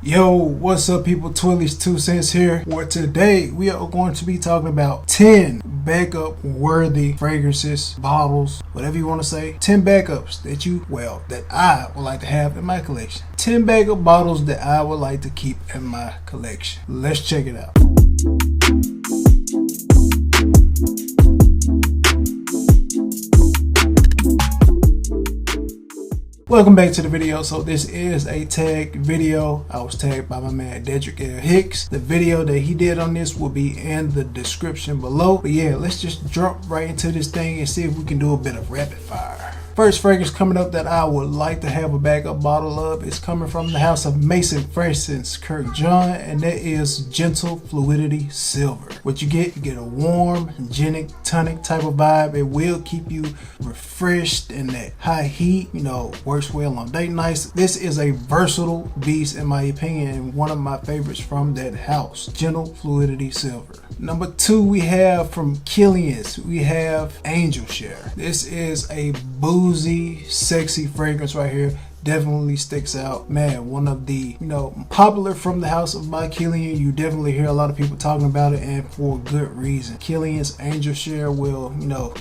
Yo, what's up people, Twilley's 2 cents here, where today we are going to be talking about 10 backup worthy fragrances, bottles, whatever you want to say. 10 backups that I would like to have in my collection. 10 backup bottles that I would like to keep in my collection. Let's check it out. Welcome back to the video. So this is a tag video. I was tagged by my man Dedrick L. Hicks. The video that he did on this will be in the description below. But yeah, let's just jump right into this thing and see if we can do a bit of rapid fire. First fragrance coming up that I would like to have a backup bottle of is coming from the house of Mason Fragrance Kirk John, and that is Gentle Fluidity Silver. What you get a warm, genic, tonic type of vibe. It will keep you refreshed in that high heat, works well on date nights. This is a versatile beast in my opinion, and one of my favorites from that house, Gentle Fluidity Silver. Number 2, we have from Kilian's, we have Angel Share. This is a boozy, sexy fragrance right here. Definitely sticks out, man. One of the popular from the house of by Kilian. You definitely hear a lot of people talking about it, and for good reason. Kilian's Angel Share will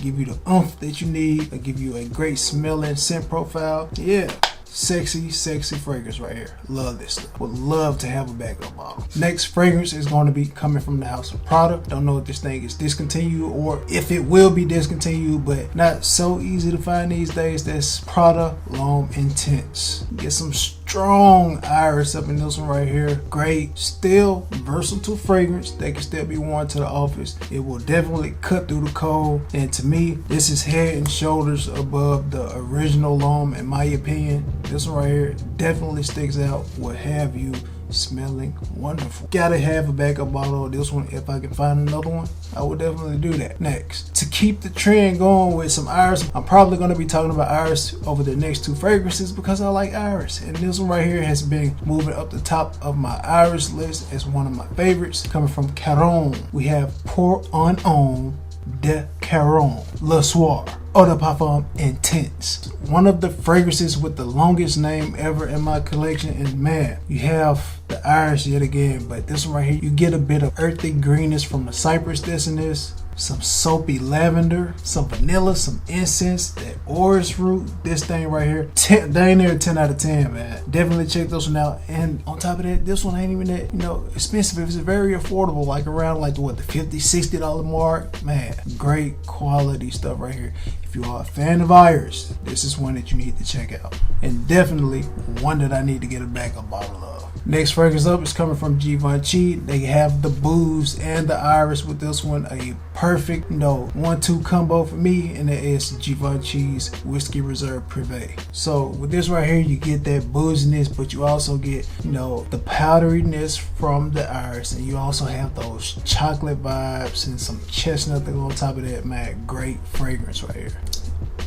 give you the oomph that you need. It'll give you a great smelling scent profile. Yeah, sexy fragrance right here. Love this stuff. Would love to have a backup bottle. Next fragrance is going to be coming from the house of Prada. Don't know if this thing is discontinued or if it will be discontinued, but not so easy to find these days. That's Prada L'Homme Intense. Get some strong iris up in this one right here. Great, still versatile fragrance that can still be worn to the office. It will definitely cut through the cold, and to me this is head and shoulders above the original L'Homme in my opinion. This one right here definitely sticks out, will have you smelling wonderful. Gotta have a backup bottle of this one. If I can find another one, I will definitely do that. Next, to keep the trend going with some iris, I'm probably going to be talking about iris over the next 2 fragrances because I like iris, and this one right here has been moving up the top of my iris list as one of my favorites. Coming from Caron, we have Pour Un Homme de Caron Le Soir Eau de Parfum Intense. One of the fragrances with the longest name ever in my collection, and man, you have the iris yet again, but this one right here, you get a bit of earthy greenness from the cypress that's in this, some soapy lavender, some vanilla, some incense, that orris root. This thing right here, 10 out of 10, man. Definitely check this one out. And on top of that, this one ain't even that expensive. It's very affordable, like around the $50-$60 mark. Man, great quality stuff right here. If you are a fan of iris, this is one that you need to check out, and definitely one that I need to get a backup bottle of. Next fragrance up is coming from Givenchy. They have the booze and the iris with this one. A perfect 1-2 combo for me, and it is Givenchy's Whiskey Reserve Privé. So with this right here, you get that booziness, but you also get the powderiness from the iris, and you also have those chocolate vibes and some chestnut on top of that. Man, great fragrance right here.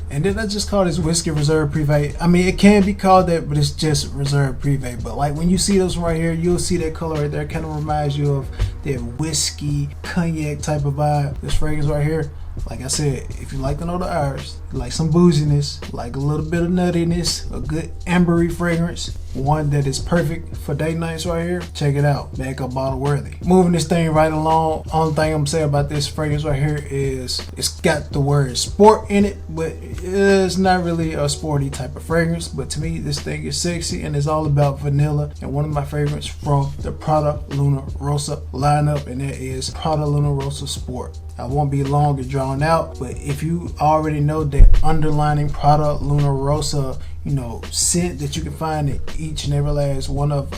And then I just call this Whiskey Reserve Privé. I mean, it can be called that, but it's just Reserve Privé. But like when you see this right here, you'll see that color right there. It kind of reminds you of that whiskey, cognac type of vibe. This fragrance right here, like I said, if you like to know the iris, you like some booziness, like a little bit of nuttiness, a good ambery fragrance, one that is perfect for date nights right here, check it out. Backup bottle worthy. Moving this thing right along, only thing I'm saying about this fragrance right here is it's got the word sport in it, but it's not really a sporty type of fragrance. But to me, this thing is sexy, and it's all about vanilla, and one of my favorites from the Prada Lunarosa lineup, and that is Prada Lunarosa Sport. I won't be long and drawn out, but if you already know that underlining Prada Lunarosa scent that you can find in each and every last one of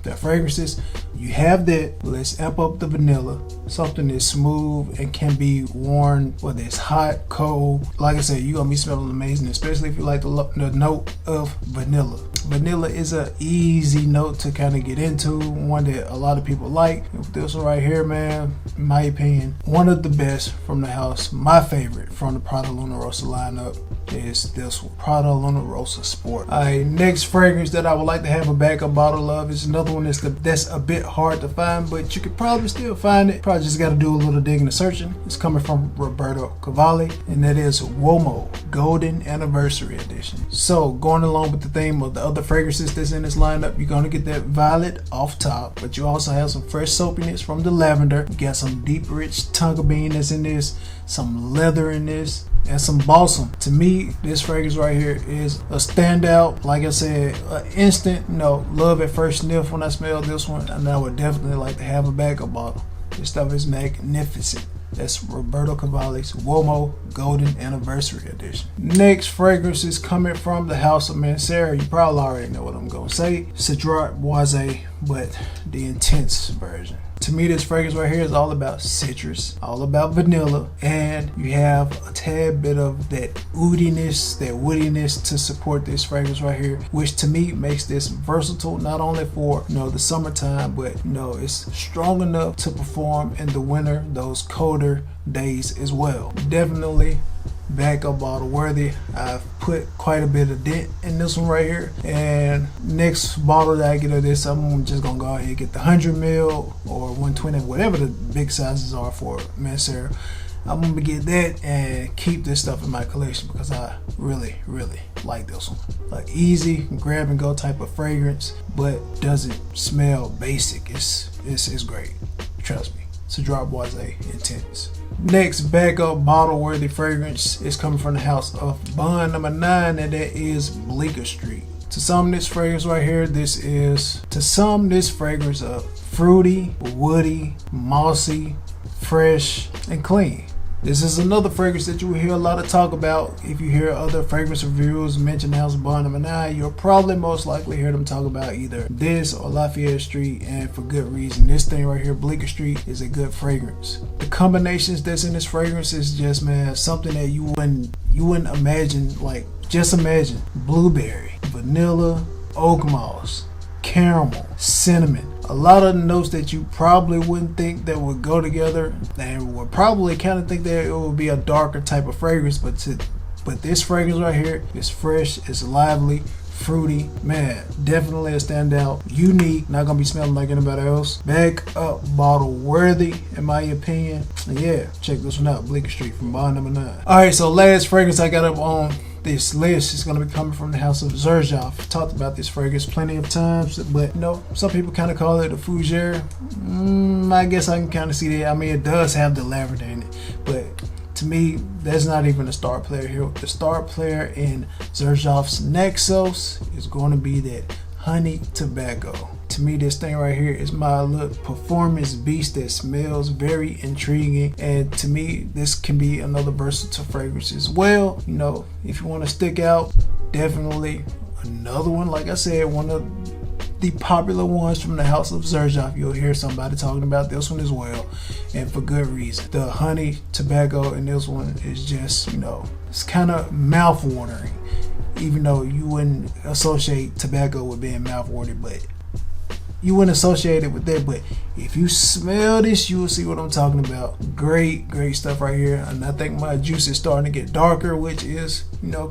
the fragrances, you have that. Let's amp up the vanilla, something that's smooth and can be worn whether it's hot, cold. Like I said, you're gonna be smelling amazing, especially if you like the note of vanilla. Vanilla is a easy note to kind of get into, one that a lot of people like. This one right here, man, in my opinion, one of the best from the house, my favorite from the Prada Lunarosa lineup. is this one, Prada Lunarosa Sport. Alright, next fragrance that I would like to have a backup bottle of is another one that's a bit hard to find, but you could probably still find it. Probably just got to do a little digging and searching. It's coming from Roberto Cavalli, and that is Womo Golden Anniversary Edition. So going along with the theme of the other fragrances that's in this lineup, you're gonna get that violet off top, but you also have some fresh soapiness from the lavender. You got some deep rich tonka bean that's in this, some leather in this, and some balsam. To me, this fragrance right here is a standout. Like I said, an instant, love at first sniff when I smell this one, and I would definitely like to have a backup bottle. This stuff is magnificent. That's Roberto Cavalli's Womo Golden Anniversary Edition. Next fragrance is coming from the house of Mansara. You probably already know what I'm gonna say. Citron Boise, but the intense version. To me, this fragrance right here is all about citrus, all about vanilla, and you have a tad bit of that oudiness, that woodiness to support this fragrance right here, which to me makes this versatile, not only for the summertime, but it's strong enough to perform in the winter, those colder days as well. Definitely backup bottle worthy. I've put quite a bit of dent in this one right here, and next bottle that I get of this, I'm just gonna go ahead and get the 100ml or 120, whatever the big sizes are for Mansara. I'm gonna get that and keep this stuff in my collection because I really like this one. Like easy grab and go type of fragrance, but doesn't smell basic. It's great, trust me. Citron Boise Intense. Next backup bottle worthy fragrance is coming from the house of Bond number 9, and that is Bleecker Street. To sum this fragrance right here, this fragrance up fruity, woody, mossy, fresh, and clean. This is another fragrance that you will hear a lot of talk about. If you hear other fragrance reviewers mention House of Bond number 9, you'll probably most likely hear them talk about either this or Lafayette Street, and for good reason. This thing right here, Bleecker Street, is a good fragrance. The combinations that's in this fragrance is just, man, something that you wouldn't imagine. Like, just imagine blueberry, vanilla, oak moss, caramel, cinnamon. A lot of notes that you probably wouldn't think that would go together, and would probably kind of think that it would be a darker type of fragrance, but this fragrance right here is fresh, it's lively, fruity, man, definitely a standout, unique, not gonna be smelling like anybody else, backup bottle worthy in my opinion. And yeah, check this one out, Bleecker Street from Bond number 9. Alright, so last fragrance I got up on this list is going to be coming from the house of Xerjoff. Talked about this fragrance plenty of times, but some people kind of call it a fougere. I guess I can kind of see that. I mean, it does have the lavender in it, but to me, that's not even a star player here. The star player in Xerjoff's Nexos is going to be that honey tobacco. To me, this thing right here is my little performance beast that smells very intriguing, and to me, this can be another versatile fragrance as well. If you want to stick out, definitely another one. Like I said, one of the popular ones from the house of Xerjoff. You'll hear somebody talking about this one as well, and for good reason. The honey tobacco in this one is just, it's kind of mouth-watering, even though you wouldn't associate tobacco with being mouth-watering, but you wouldn't associate it with that. But if you smell this, you will see what I'm talking about. Great stuff right here. And I think my juice is starting to get darker, which is,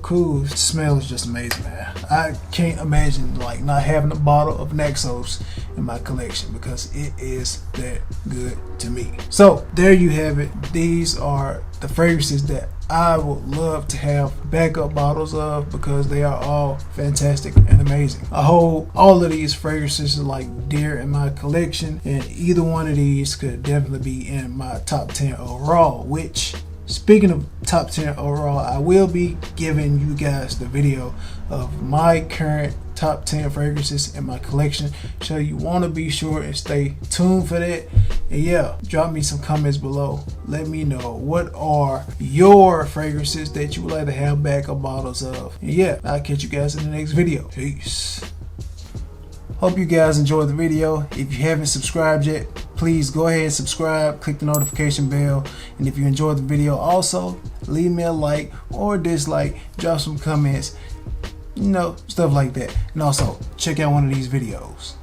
cool. The smell is just amazing, man. I can't imagine not having a bottle of Nexos in my collection because it is that good to me. So there you have it. These are the fragrances that I would love to have backup bottles of because they are all fantastic and amazing. I hold all of these fragrances like dear in my collection, and either one of these could definitely be in my top 10 overall, which, speaking of top 10 overall, I will be giving you guys the video of my current top 10 fragrances in my collection, so you want to be sure and stay tuned for that. And yeah, drop me some comments below. Let me know what are your fragrances that you would like to have backup bottles of. And yeah, I'll catch you guys in the next video. Peace. Hope you guys enjoyed the video. If you haven't subscribed yet, please go ahead and subscribe, click the notification bell, and if you enjoyed the video, also leave me a like or dislike, drop some comments, stuff like that. And also check out one of these videos.